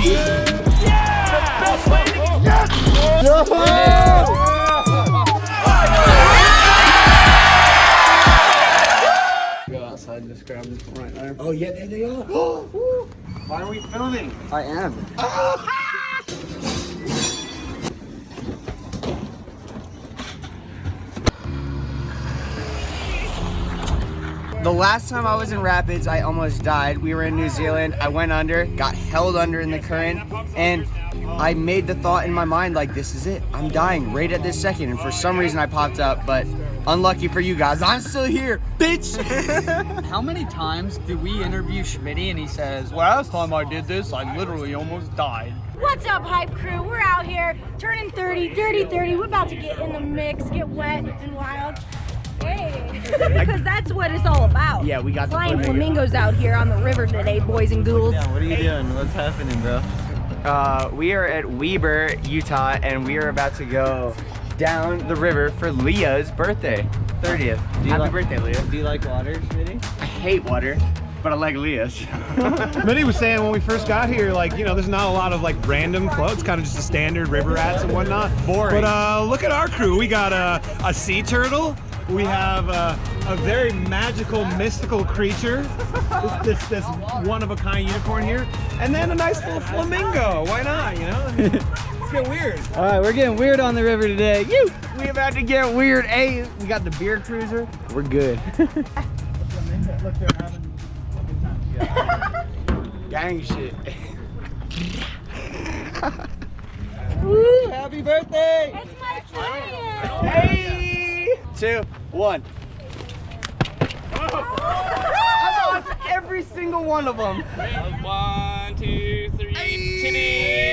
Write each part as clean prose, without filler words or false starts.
Go outside and just grab them right there. Oh yeah, there they are. Why are we filming? I am. The last time I was in Rapids, I almost died. We were in New Zealand. I went under, got held under in the current, and I made the thought in my mind like, this is it. I'm dying right at this second. And for some reason I popped up, but unlucky for you guys, I'm still here, bitch. How many times do we interview Schmitty and he says, last time I did this, I literally almost died. What's up, hype crew? We're out here turning 30, dirty 30. We're about to get in the mix, get wet and wild. Hey, because that's what it's all about. Yeah, we got the flying flamingos out here on the river today, boys and ghouls. Yeah, what are you doing? What's happening, bro? We are at Weber, Utah, and we are about to go down the river for Leah's birthday, 30th. Happy birthday, Leah. Do you like water, Schmitty? I hate water, but I like Leah's. Mitty was saying when we first got here, like, you know, there's not a lot of like random floats, kind of just the standard river rats and whatnot. Boring. But look at our crew. We got a sea turtle. We have a very magical, mystical creature. This one-of-a-kind unicorn here. And then a nice little flamingo. Why not, you know? Let's get weird. All right, we're getting weird on the river today. You. We about to get weird. Hey, we got the beer cruiser. We're good. Gang shit. Woo, happy birthday. It's my client. Hey! 2, 1. I lost every single one of them. 1, 2, 3, titties.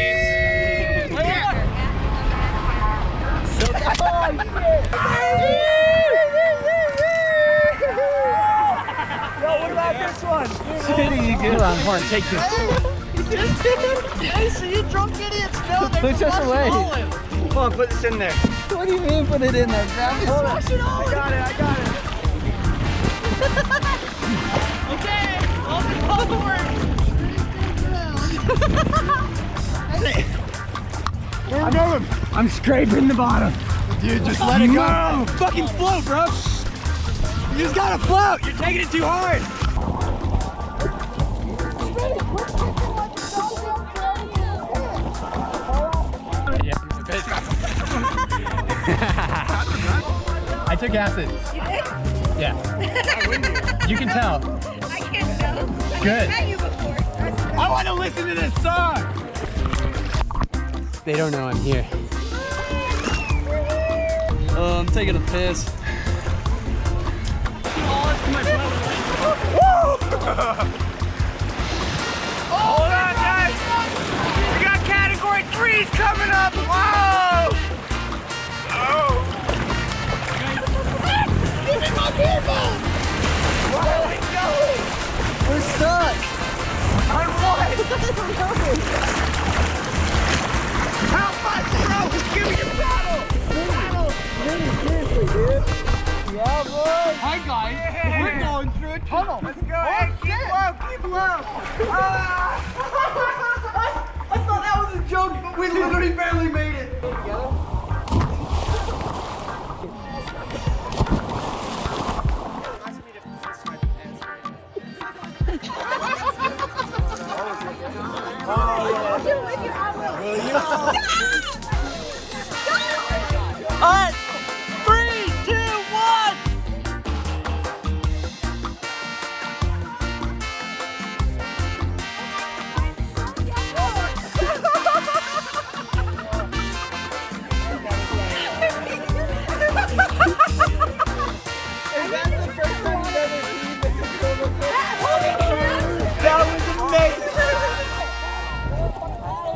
Yo, what about this one? Schmitty, you good? Hold on, take this. Hey, see you drunk idiots. No, Push us away. Come on, put this in there. What do you mean put it in there? Grab it. Hold on. I got it. Okay, on the forward. I'm scraping the bottom. Dude, just let it go. No! Fucking float, bro. You just gotta float. You're taking it too hard. I took acid. You did? Yeah. You can tell. I can't tell. Good. I've met you before. I want to listen to this song. They don't know I'm here. I'm taking a piss. Hold on, guys. We got category 3s coming up. Whoa. Oh. Give me my beer ball. Where are we going? We're stuck. On what? How much, bro? Give me your paddle. Seriously, dude. Yeah, boy. Hi, guys. We're going through a tunnel. Let's go. Hey, keep low. I thought that was a joke, but we literally barely made it. Alright, 3, 2, 1. That was amazing.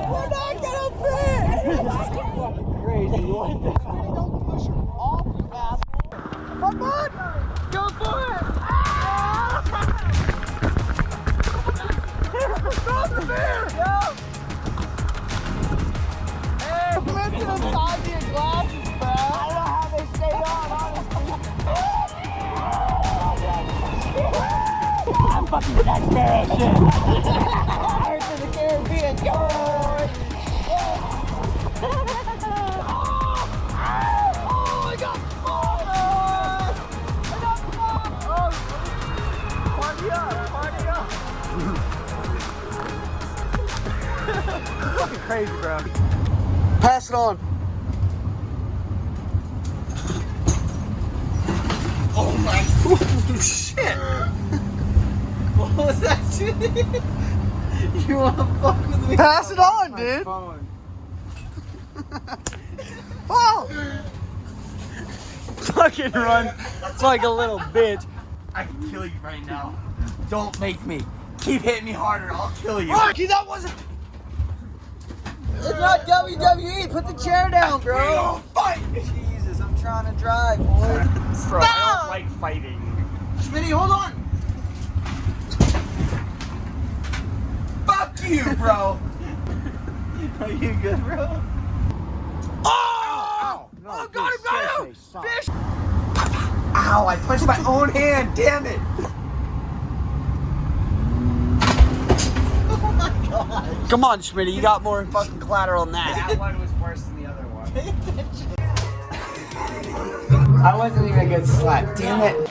We're not gonna fit. Crazy. What the hell? Don't push her off, you asshole. Come on. Go for it. Stop the bear. Yo. Hey, listen inside your glasses, bro. I don't know how they stay on, honestly. I'm fucking that shit. Pirates of the Caribbean. Fucking crazy, bro. Pass it on. Oh my shit! What was that shit? You wanna fuck with me? Pass it on, dude! Oh! Fucking run like a little bitch. I can kill you right now. Don't make me. Keep hitting me harder, I'll kill you. Rocky, that wasn't. It's not WWE. Put the chair down, bro. We don't fight. Jesus, I'm trying to drive, boy. Bro, I don't like fighting. Schmitty, hold on. Fuck you, bro. Are you good, bro? Oh! Ow. No, oh, got him! Fish! Ow, I punched my own hand, damn it! Oh my god. Come on, Schmitty, you got more fucking collateral than that. That one was worse than the other one. I wasn't even a good slap, damn it.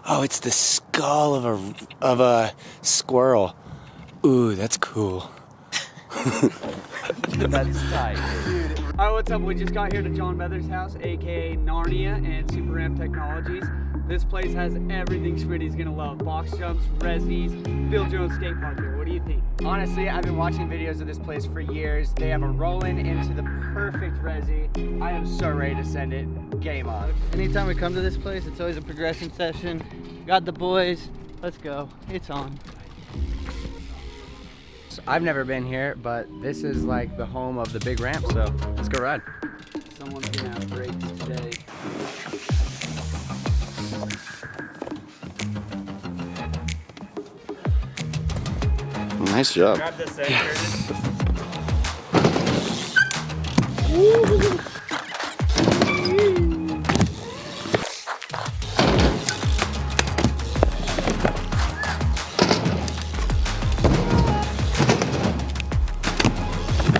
Oh, it's the skull of a squirrel. Ooh, that's cool. That's tight. Dude. Alright, what's up? We just got here to John Beather's house, aka Narnia and Super Ramp Technologies. This place has everything Schmitty's gonna love. Box jumps, resis, build your own skate park here. What do you think? Honestly, I've been watching videos of this place for years. They have a roll-in into the perfect resi. I am so ready to send it. Game on. Anytime we come to this place, it's always a progression session. Got the boys. Let's go. It's on. I've never been here, but this is like the home of the big ramp, so let's go ride. Someone's gonna have breaks today. Nice job. Grab this egg, Curtis.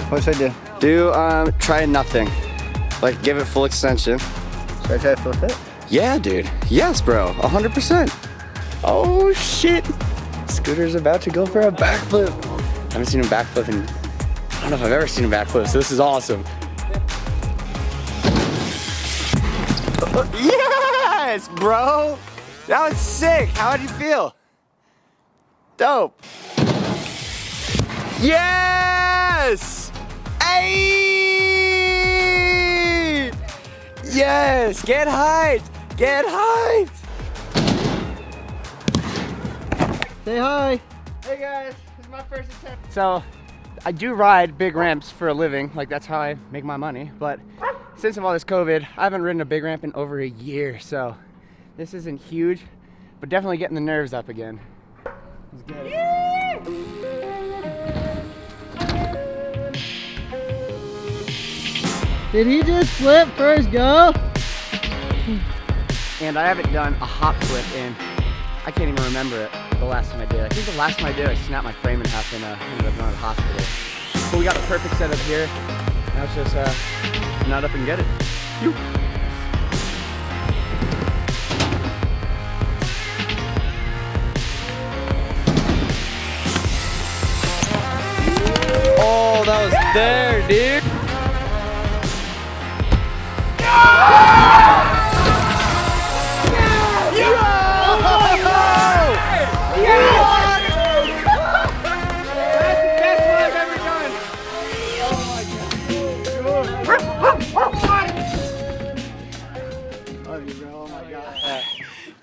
What should I do? Try nothing. Like, give it full extension. Should I try to flip it? Yeah, dude. Yes, bro. 100%. Oh, shit. Scooter's about to go for a backflip. I haven't seen him backflip in... I don't know if I've ever seen him backflip, so this is awesome. Yes, bro. That was sick. How did you feel? Dope. Yes! Hey! Yes! Get hyped! Get hyped! Say hi. Hey guys, this is my first attempt. So, I do ride big ramps for a living, like that's how I make my money, but since of all this COVID, I haven't ridden a big ramp in over a year, so this isn't huge, but definitely getting the nerves up again. Let's get it. Did he just flip first go? And I haven't done a hop flip in, I can't even remember it, the last time I did. I think the last time I did, I snapped my frame in half and ended up going to the hospital. But we got the perfect setup here. Now it's just nut up and get it. Phew. Oh, that was there, dude.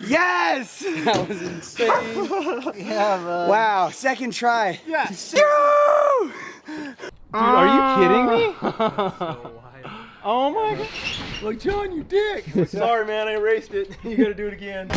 Yes! That was insane. Yeah, man. Wow, second try. Yeah. Dude, Are you kidding me? Oh my god. Look, John, you dick. Sorry, man, I erased it. You gotta do it again.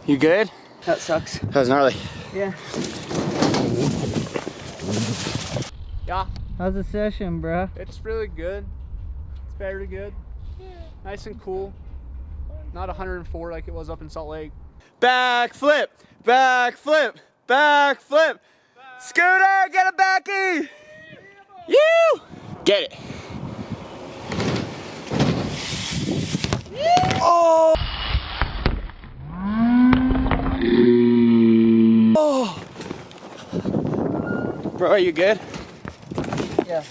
You good? That sucks. That was gnarly. Yeah. Yeah, How's the session, bro? it's really good. It's very good. Nice and cool. Not 104 like it was up in Salt Lake. Back flip, back flip, back flip. Scooter, get a backy. You get it. Oh. Oh. Bro, are you good? Yeah.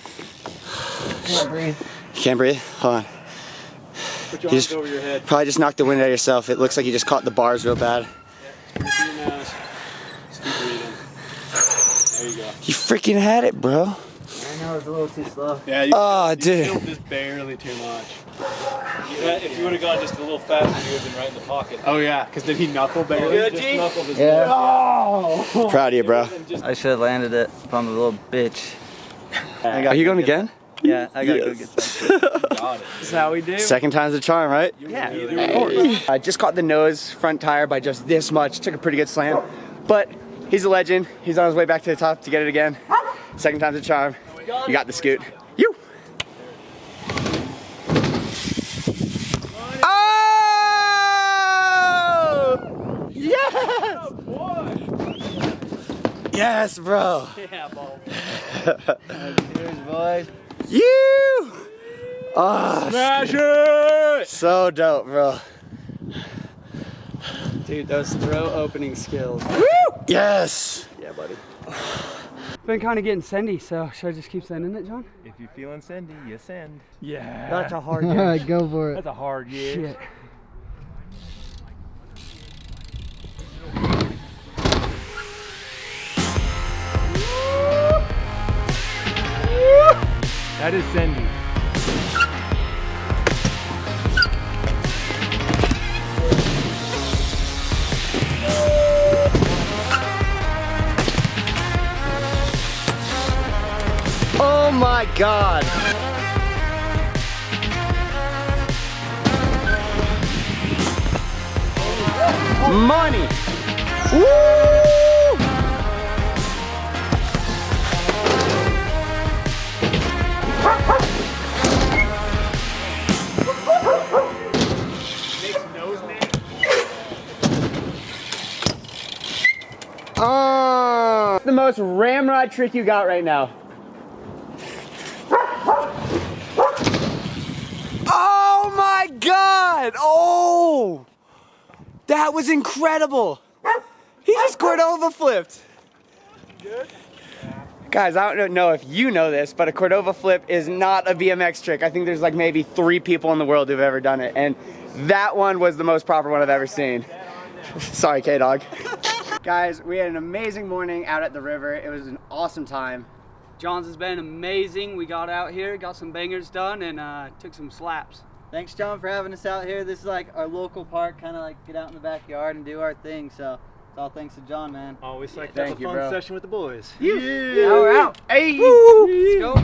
Can't breathe. You can't breathe? Hold on. Put your You arms just over your head. probably just knocked the wind out of yourself. It looks like you just caught the bars real bad. Through your nose. Just keep breathing. There you go. You freaking had it, bro. I know it's a little too slow. Yeah, Oh, dude. killed just barely too much. If you would have gone just a little faster, you would have been right in the pocket. Oh yeah, because did he knuckle barely? Good, Just G? knuckled his Yeah. Oh! Proud of you, bro. I should have landed it if I'm a little bitch. Are you going again? Yeah, I gotta go get some. Got it. This is how we do. Second time's the charm, right? Yeah. I just caught the nose front tire by just this much. Took a pretty good slam, but he's a legend. He's on his way back to the top to get it again. Second time's the charm. You got the scoot. You. Oh! Yes! Yes, bro. Yeah, ball. Cheers, boys. You. Oh, Smash it! so dope, bro. Dude, those throw opening skills. Woo! Yes. Yeah, buddy. Been kind of getting sendy, so should I just keep sending it, John? If you're feeling sendy, you send. Yeah. That's a hard All game. right, go for it. That's a hard year. Shit. That is sendy. Oh my God. Money. Woo! What's the most ramrod trick you got right now? Oh my God! Oh! That was incredible! He just Cordova flipped. Guys, I don't know if you know this, but a Cordova flip is not a BMX trick. I think there's like maybe 3 people in the world who've ever done it, and that one was the most proper one I've ever seen. Sorry, K-Dog. Guys, we had an amazing morning out at the river. It was an awesome time. John's has been amazing. We got out here, got some bangers done, and took some slaps. Thanks, John, for having us out here. This is like our local park, kind of like get out in the backyard and do our thing. So it's all thanks to John, man. Always like to Thank have a you, fun bro. session with the boys. Now we're out. Hey! Let's go.